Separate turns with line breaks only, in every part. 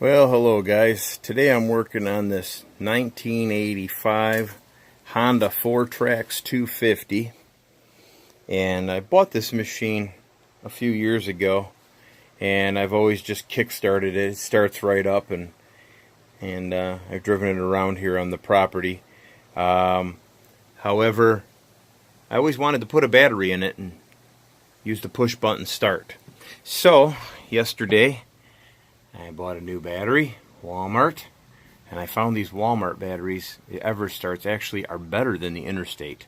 Well, hello guys. Today I'm working on this 1985 Honda fourtrax 250, and I bought this machine a few years ago, and I've always just kick-started it. It starts right up, and I've driven it around here on the property. However, I always wanted to put a battery in it and use the push button start. So yesterday I bought a new battery, Walmart, and I found these Walmart batteries, the EverStarts, actually are better than the Interstate.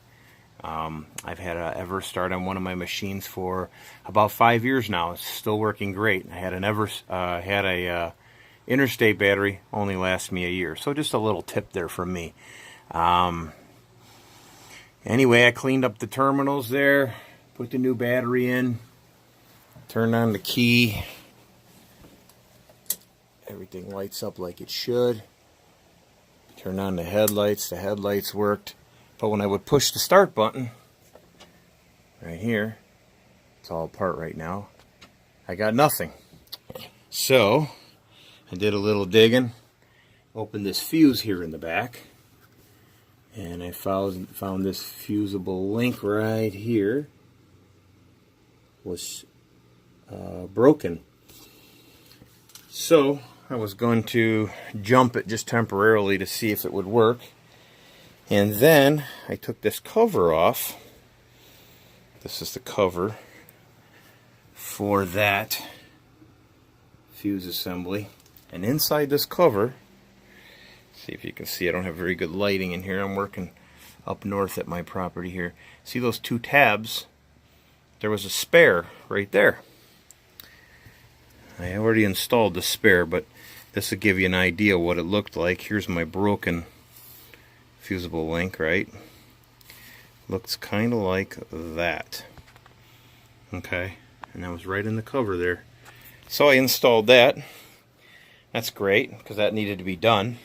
I've had an EverStart on one of my machines for about 5 years now. It's still working great. I had an Interstate battery, only lasts me a year. So just a little tip there from me. Anyway, I cleaned up the terminals there, put the new battery in, turned on the key. Everything lights up like it should. Turn on the headlights worked. But when I would push the start button, right here, it's all apart right now, I got nothing. So, I did a little digging, opened this fuse here in the back, and I found this fusible link right here was broken. So I was going to jump it just temporarily to see if it would work. And then I took this cover off. This is the cover for that fuse assembly. And inside this cover, see if you can see, I don't have very good lighting in here. I'm working up north at my property here. See those two tabs? There was a spare right there. I already installed the spare, but this will give you an idea what it looked like. Here's my broken fusible link, right? Looks kind of like that. Okay, and that was right in the cover there. So I installed that. That's great, because that needed to be done.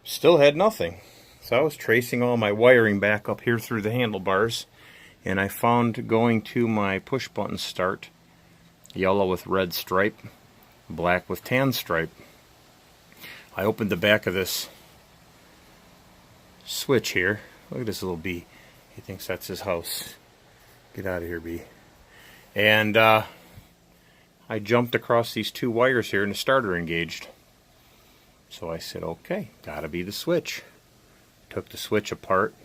Still had nothing. So I was tracing all my wiring back up here through the handlebars, and I found going to my push button start, yellow with red stripe, black with tan stripe. I opened the back of this switch here. Look at this little bee. He thinks that's his house. Get out of here, bee. And I jumped across these two wires here and the starter engaged. So I said, okay, gotta be the switch. Took the switch apart.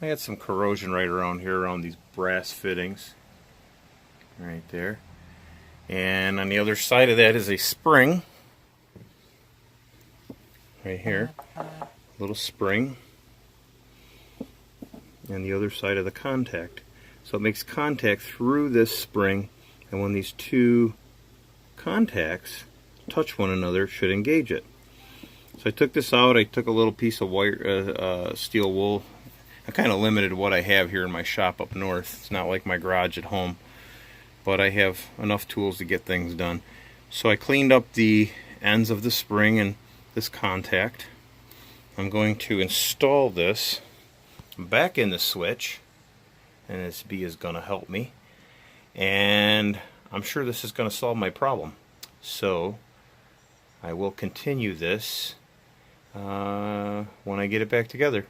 I had some corrosion right around here, around these brass fittings. Right there. And on the other side of that is a spring. Right here. Little spring. And the other side of the contact. So it makes contact through this spring, and when these two contacts touch one another, it should engage it. So I took this out. I took a little piece of wire, steel wool. I'm kind of limited to what I have here in my shop up north. It's not like my garage at home, but I have enough tools to get things done. So I cleaned up the ends of the spring and this contact. I'm going to install this back in the switch, and this bee is going to help me, and I'm sure this is going to solve my problem. So I will continue this when I get it back together.